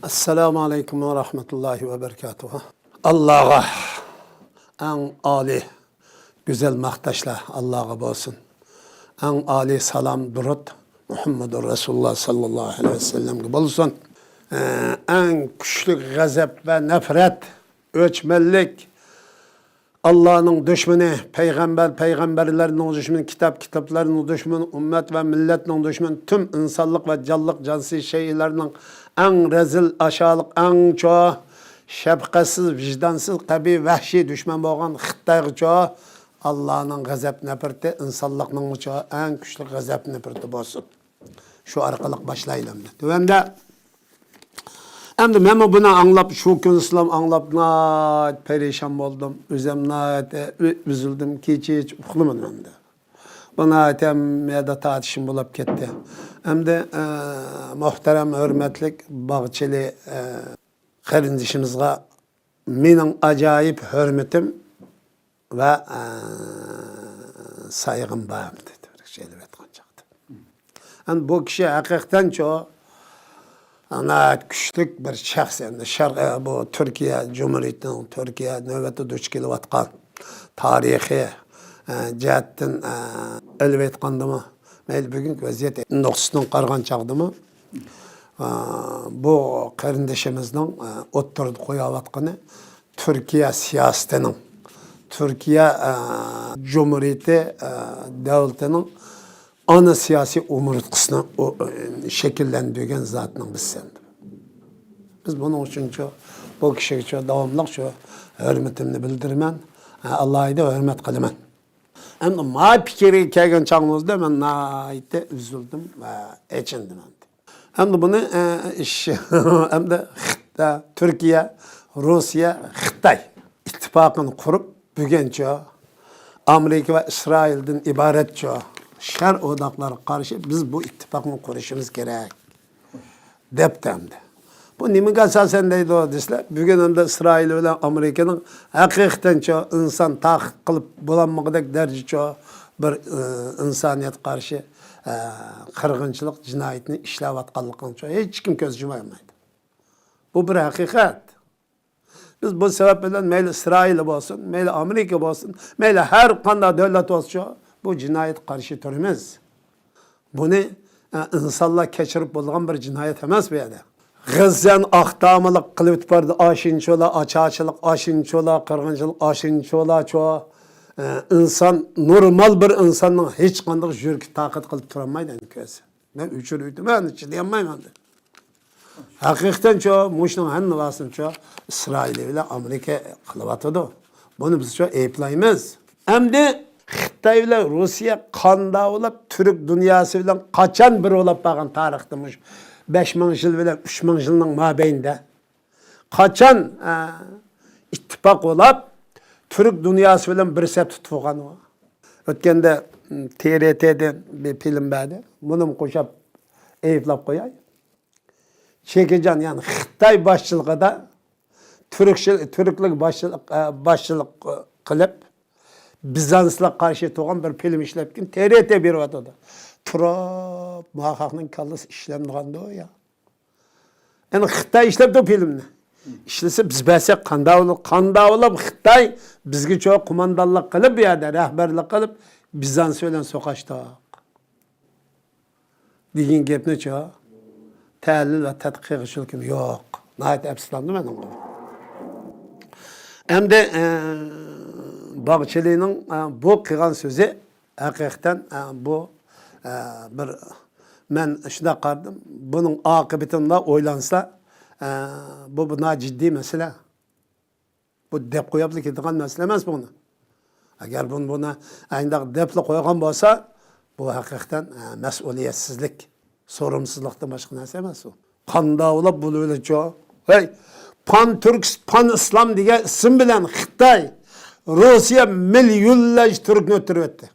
Esselamu Aleyküm ve Rahmetullahi ve Berekatuhu. Allah'a en âli güzel maktaşlar Allah'a olsun. En âli salam durut Muhammedur Resulullah sallallahu aleyhi ve sellem gibi olsun. En güçlü gazap ve nefret, ölçmellik, Allah'ın düşmanı, peygamberlerinin düşmanı, kitaplarının düşmanı, ümmet ve milletinin düşmanı, tüm insanlık ve canlılık cansı şeylerinin en rezil, aşağılık, en çoğu, şefkatsiz, vicdansız, tabi, vahşi düşman olan Xitay çoğu, Allah'ın gazap nefreti, insanlığının çoğu en güçlü gazap nefreti olsun. Şu arkalık başlayalım. Hem de ben bunu anlap, şu gün İslam anlap, naat perişan oldum. Üzem naat üzüldüm ki hiç uxlamadım hem de. Bu naat hem da tartışım bulup gitti. Hem de muhterem, hürmetlik, bağçeli kardeşimizge menin acayip hürmetim ve saygım bağımdı. Yani bu kişi hakikaten çoğu güçlük bir şahs, yani bu Türkiye Cumhuriyeti'nin, Türkiye növbeti duç kelivatkan tarihi cihetten elbet etkandı meyli bugünkü vaziyet noktasının qargan çağdı mı? Bu kardeşimizin oturdu koyavatkanı Türkiye siyasetinin, Türkiye Cumhuriyeti devletinin ana siyasi umurtkusunu şekillendirgen zatının biz sendir. Biz bunun için bu kişiye devamlı hürmetimni bildirmen, Allah'a da hürmet kılman. Hem de ma fikri kelgen çağımızda ben naite üzüldüm ve içindim. Hem de bunu hem de Türkiye, Rusya, Xitay ittifakını kurup bugün Amerika ve İsrail'den ibaret şer odakları karşı biz bu ittifakını kuruşumuz gerek. Deptemde. Bu nimin esasen deydi o desler. Bugün hem de İsrail ile Amerika'nın hakikaten insan takip kılıp bulanmakta derece bir insaniyet karşı kırgınçılık cinayetini işlevatkallıkını hiç kim göz yumaymaydı. Bu bir hakikat. Biz bu sebeple meyli İsrail olsun, meyli Amerika olsun, meyli her kanda devlet olsun bu cinayet karşı türümüz. Bunu insanlar geçirip bulduğun bir cinayet emez bir yerde. Gızyan aktamılık kılıp vardı, aşınçola, açıkçılık, aşınçola, kırgınçılık, aşınçola çoğu. İnsan, normal bir insanın hiç kandık jürki takip kılıp turamaydı. Ben üçürüydüm, ben hiç diyemeyirim. Hakikaten çoğu, muşnun henni vasın çoğu, İsrail ile Amerika kılıbatıdı. Bunu biz çoğu eyiplayımız. Hem de Xitay ile Rusya kanda olup, Türk dünyası ile kaçan bir olup bakın tarihtimiş. 5000 yıl ile 3000 yılının mabeyinde. Kaçan ittifak olup, Türk dünyası ile bir sep tutfuğan o. Ötkende TRT'den bir film verdi. Bunu koşup eyiflap koyay. Çekican yani Xitay başçılığı da Türklük başçılık kılıp Bizans'la karşı toğan bir film işlepkin TRT bir vatada. Turab muhakkakның kallası işlemdiğinde o ya. Yani Xitay işlepti o filmni. İşlese biz bәсек kanda olup Xitay bizge çok kumandallık kılıp ya da rehberlik kılıp Bizans öyle sokaçta. Degen gepni çoğu. Təhlil ve tədqiqçılık yok. Nəhayət əfslandı mən onu. Hem de Bağçeli'nin bu kılan sözü hakikaten bu bir ben şuna kardım. Bunun akıbetinde oylansa bu buna ciddi mesele. Bu dep koyaplık edilen mesele emez bunu. Eğer buna aynı depli koygan olsa bu hakikaten mesuliyetsizlik, sorumsuzluktan başka neyse emez o. Kanda olup bunu öyle çoğu. Hey, Pan-Türk, Pan-İslam diye isim bilen Xitay, Rusya milyonlarca Türk nötr etti.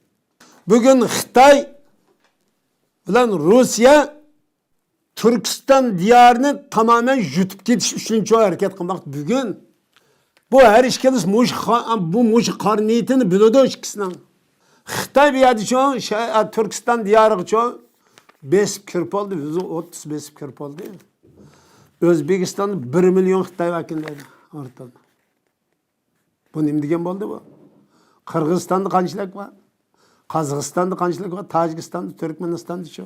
Bugün Xitay bilen Rusya Türkistan diyarını tamamen yutup gidiş için çoğu hareket kılmak. Bugün bu her işkeniz bu muş karniyetini biliyordu işkisinden. Xitay bir yerde çoğu Türkistan diyarı çoğu 5 kırp oldu, 35 kırp oldu. O'zbekistonda 1 milyon Xitoy vakillari ortada. Bu nima degan bo'ldi bu? Qirg'izistonda qanchalik bor? Qozog'istonda qanchalik bor? Tojikistonda, Turkmanistonda shu.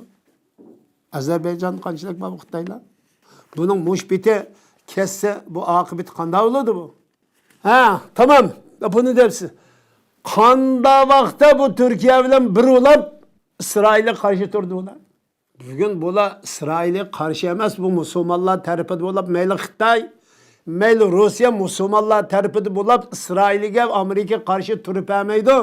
Ozarbayjonda qanchalik bor bu Xitoylar? Buning mushbiti kesse bu akıbeti qanday bo'ladi bu? Ha, tamam. Bunu dersiz. Qanda vaqtda bu Türkiye bilan bir bo'lib İsrail'e qarshi turdi ular. Bugün bular İsrail'e qarshi emas, bu musulmonlar tarafida bo'lib, mayli Xitoy, mayli Rossiya musulmonlar tarafida bo'lib İsrail'e Amerika qarshi turib olmaydi.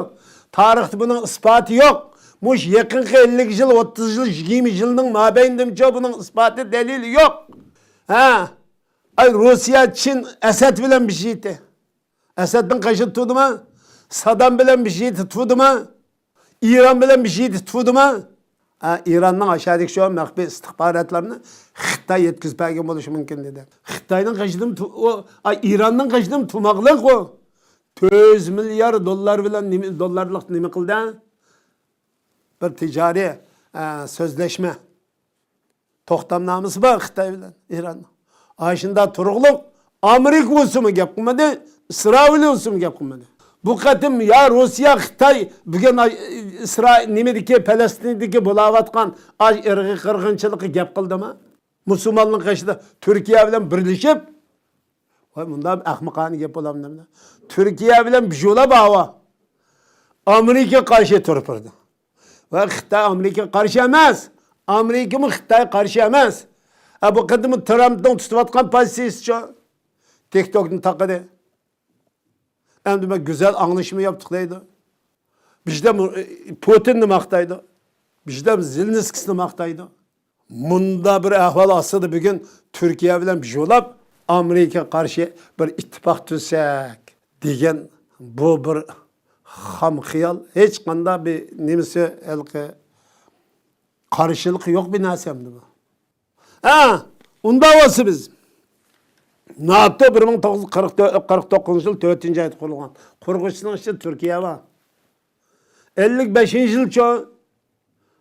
Tarixda buning isboti yo'q. Mush yaqinqi 50 yil, 30 yil, 20 yilning mabaynida buning isboti dalili yo'q. Ha, ay Rossiya, Çin, Esed bilan bir şeydi. Esed'in qarshi turdimi? Saddam bilan bir şey tutdu mu? İran bilan bir şey tutdu mu? İran'ın aşağıdaki şu an məxfi istihbaratlarını Xitay yetkizbergen oluşu mümkün dedi. Xitay'ın kaçtım, İran'ın kaçtım tumaklık o. 100 milyar dolar bilan dolarlık nime kıldı? Bir ticari sözleşme. Toxtamnaması var Xitay bilan İran'ın. Aşında turuqluq Amerika olsun mu gap qilmadi, İsrail olsun mu gap qilmadi. Bu kadın ya Rusya, Xitay bugün İsrail nimedeki Palestin'deki bulavatkan ırgı kırgınçılığı gap kıldı mı? Müslümanlığın karşısında Türkiye bilen birleşip bunda ahmakani gap olamdı. Türkiye bilen bir yola bağlı. Amerika karşı turpurdu. Ve Xitay Amerika karşı emez. Amerika mı Xitay karşı emez. Bu kadın Trump'dan tutuvatkan pozisiyası şu. TikTok'un takıdı. Hem de güzel anlaşma yaptık deydi. Bizde Putin'ni maqtaydı. Bizde Zelenskiy'ni maqtaydı. Munda bir ahval asıdı bugün Türkiye bilen bir yolab Amerika karşı bir ittifak tüzsek degen bu bir ham xiyal. Hiç qanda bir nemisi elki karşılık yok bir nasemdi bu. Unda olsa biz. NATO 1949 yıl 4. ayda kurulgan. Kuruluşunun işte Türkiye var. 55. yıl çoğu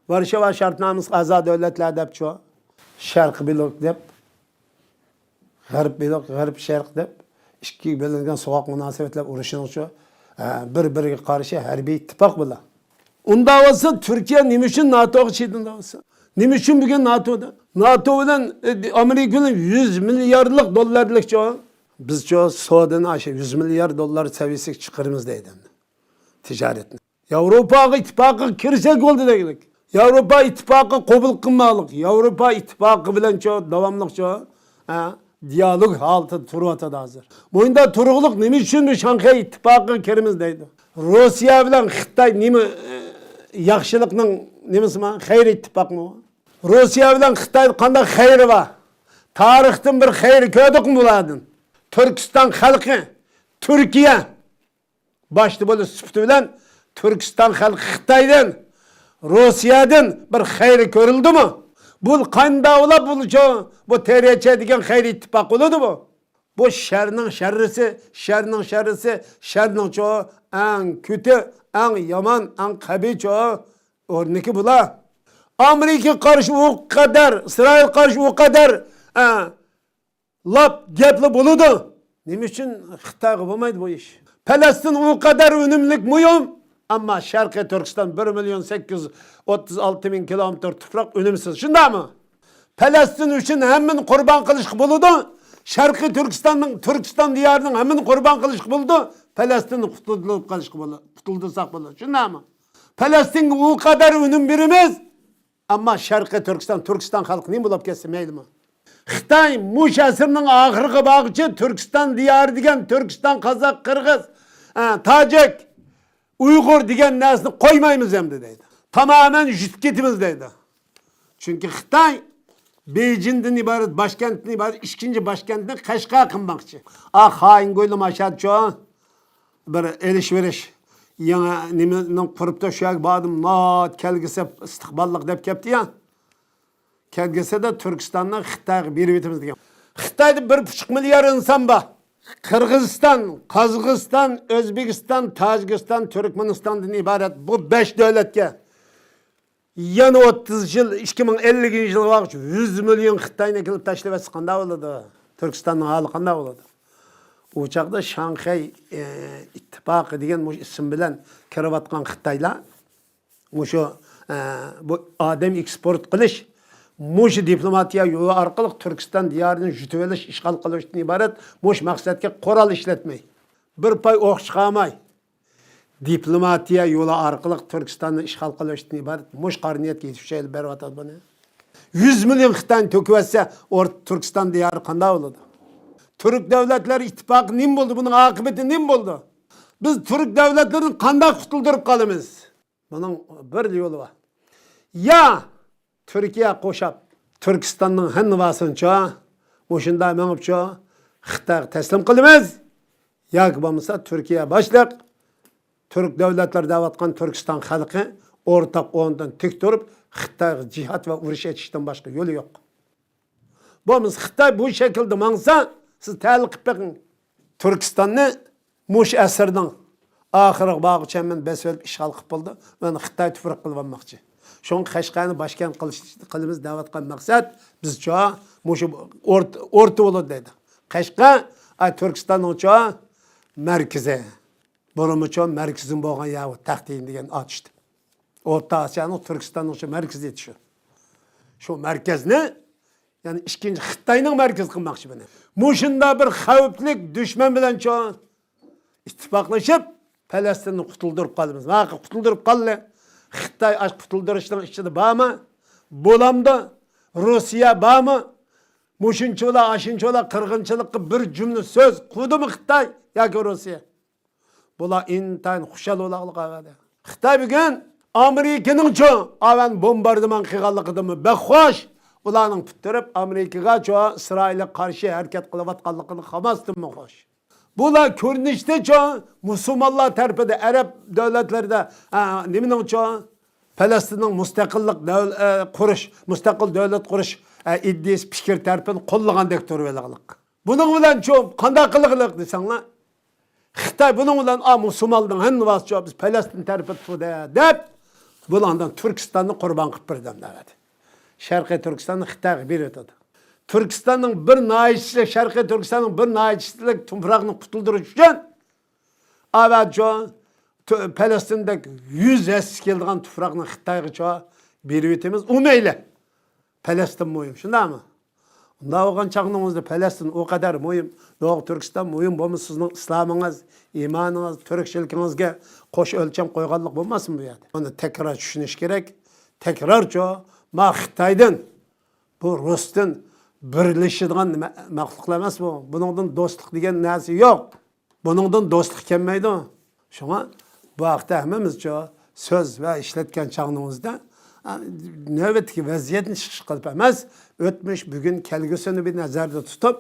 Varşova şartnamesi azad devletler dep çoğu. Şarkı blok dep. Garip blok, garip şarkı dep. İki bölüngen sokak münasebetler uğraşının çoğu. Bir karşı harbiy ittifak bula. Onda olsa Türkiye nimişin NATO'ya çiğdinde olsa. Nimişin bugün NATO'da? NATO bilen Amerika'nın 100 milyarlık dolarlık çoğu. Biz çoğu Suud'un aşağı 100 milyar dolar seviyesi çıkarımız deydi. Ticaretini. Avrupa ittifakı kirsek oldu dedik. Avrupa ittifakı kabul kılmalık. Avrupa ittifakı bilen çoğu devamlık çoğu. Diyalog haltı turvata da hazır. Bunda turuqluq nimi üçün Şanghay ittifakı kirimiz deydi. Rusya bilen Xitay nimi yaxşılıqның nimisi mi? Xeyr ittifak mı? Rusya bilen Xitay qanday xeyri var? Tarixten bir xeyri köydük mü buladın? Türkistan halkı, Türkiye başta böyle süptü bilen Türkistan halkı Xitay'dan, Rusya'dan bir xeyri görüldü mü? Bu qanday ola bu TRC degen xeyri ittifak oladı bu. Bu şernin şerrisi, şernin çoğu en kötü, en yaman, en kabi çoğu örneki bula. Amerika karşı o kadar, İsrail karşı o kadar lap gepli buludu. Nime için Xitay olmaydı bu iş? Palestin o kadar önümlük müyüm? Ama Şarkı Türkistan 1.836.000 kilometre toprak önümsüz. Şunda mı? Palestin için hemen kurban kılışık buludu. Şarkı Türkistan diyarının hemen kurban kılışık buldu. Palestin'i kutuldusak buldu. Şunda mı? Palestin o kadar önüm birimiz. Ama Şarkı Türkistan halkı ne bulup kessin meyli mi? Xitay muş asırının ahırgı bağıcı Türkistan diyarı degen Türkistan, Kazak, Kırgız, Tacik, Uygur degen nesini koymayımız hem de deydi. Tamamen jütketimiz deydi. Çünkü Xitay Beijing'den ibaret, başkentten ibaret, ikinci başkentine Kaşkay'a kınmakçı. Hain koydum aşağı çoğu bir eliş-veriş. Yana nimenin kurup da şuyak bağdım, kelgisi istikballık dep kepti ya. Kelgisi de Türkistan'dan Xitay'a bir bitimiz degen. Xitay'da 1,5 milyar insan var. Kırgızistan, Kazakistan, Özbekistan, Tacikistan, Türkmenistan'dan ibaret bu 5 devletke Yana 30 yıl, 2050 yıl vaqt 100 milyon Xitayni kelib tashlab etsa qanday bo'ladi? Turkistonning holi qanday bo'ladi? O çağda Şanghay ittifaqı degan isim bilan kirayotgan Xitoylar mushu bu odam eksport qilish, mushu diplomatiya yo'li orqali Turkiston diyorini yutib olish, ishg'ol qilishdan iborat mush maqsadga qurol ishlatmay, bir pay o'q chiqarmay, diplomatiya yo'li orqali Turkistonni ishg'ol qilishdan iborat mush qarniyatga yetishayli beryotadi buni. 100 milyon Xitoyni to'kib olsa, Turkiston diyori qanday bo'ladi? Türk devletleri ittifakı nim buldu? Bunun akıbeti nim buldu? Biz Türk devletlerini kandak tutuldurup kalımız. Bunun bir yolu var. Ya Türkiye koşap Türkistan'ın hennivasını çoğa, boşunda menip çoğa, Xitay'a teslim kılımız. Ya kıbamızsa Türkiye başlık, Türk devletleri davatkan Türkistan halkı ortak ondan tek durup Xitay'a cihat ve uğraş etişten başka yolu yok. Biz Xitay bu şekilde mansa, siz təlqib bakın. Türkistan'ı muş əsrdən axırıq bağıçən mən bəs ölüb işğal qıb buldu. Mən Xitay tüfraq qılıb almaqçı. Şoň Qashqani başkent qılımız davatqan maqsad biz çoğa muş orta olur dedi. Qashqa ay Türkistan'ın çoğa mərkəzi. Burumı çoğa mərkəzin bolğan yağı taxtiyin degen açdı. Orta Asiyanın Türkistan'ın çoğa mərkəzi yetişiyor. Şu mərkəzini yani ikinci Xitayning merkez qilmoqchi buni. Muşunda bir xavflik düşman bilan çoğun ittifaqlaşıp Palestinni qutuldurup qalamiz. Vaqi qutuldurup qaldi. Xitay aş qutuldirishning ichida bormi? Bo'lamdi. Rossiya bormi? Muşuncholar, aşincholar qirg'inchilikqa bir jumla so'z qudimi Xitay yoki Rossiya? Bular intayin xushal bo'laqliq avadi. Xitay bugun Amerikaning cho'ng avan bombardiman qilganligidimi? Baxosh ularning putirib Amerikaga çoğa İsrail'e karşı hareket kılavatkanlıkını Hamas'tın mı hoş? Bular görünüşte çoğa Müslümanlar terpede Arap devletlerde neminin çoğa Palestin'in müstakillik kuruş, müstakil devlet kuruş iddiası fikir terpini kollagan dektör veliklik. Bunun bilen çoğu kandak kılıklık desenler. Xitay bunun bilen Müslümanların henni vas çoğu biz Palestin terpet tutuda dep bulandan Türkistan'ı kurban kıpırdan dedi. Şarkı Türkistan'ın Xitay'a bir ötedi. Türkistan'ın bir naişçilik, Şarkı Türkistan'ın bir naişçilik tümfrağını kutulduruş için avvalca Palestin'deki 100 eski yıldan tümfrağını Xitay'a bir ötemiz umeyle. Palestin mühim. Şunda mı? Onda oğan çağınımızda Palestin o kadar mühim. Doğu Türkistan mühim. Bu mu sizin İslamınız, imanınız, Türkçilikinizge koş ölçem koyganlık bulmasın bu yani. Onu tekrar düşünüş gerek. Tekrar çoğu ma Xitaydan bu Rus'tan birleşidigan maqluqlar emas bu. Buningdan do'stlik degan narsa yo'q. Buningdan do'stlik kelmaydi. Shunga bu haqda hammamizcha so'z va ishlatgan chog'imizda navbatdagi vaziyatni chiqish qilib emas, o'tmish, bugun, kelgusini bir nazarda tutib,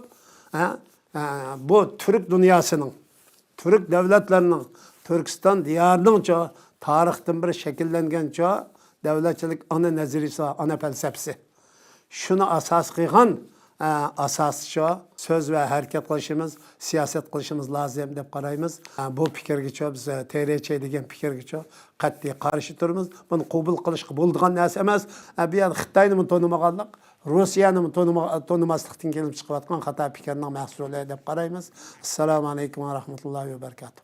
bu Türk dunyosining, Türk davlatlarining, Turkiston diyorining tarixdan bir shakllangan devletçilik ana nazariysi, ana felsefesi. Şunu asas kıygan asas şu söz ve hareket kılışımız, siyaset kılışımız lazım dep qaraymiz. Bu fikirge biz TRC degan fikirge qat'iy qarshi turmiz. Buni qabul qilishga bo'ladigan narsa emas. Bu yer Xitoyni tanimaqanlik, Rossiyani tanimaslikdan kelib chiqayotgan xato fikrning mahsuli deb qaraymiz. Assalomu alaykum va rahmatullohi va barakatuh.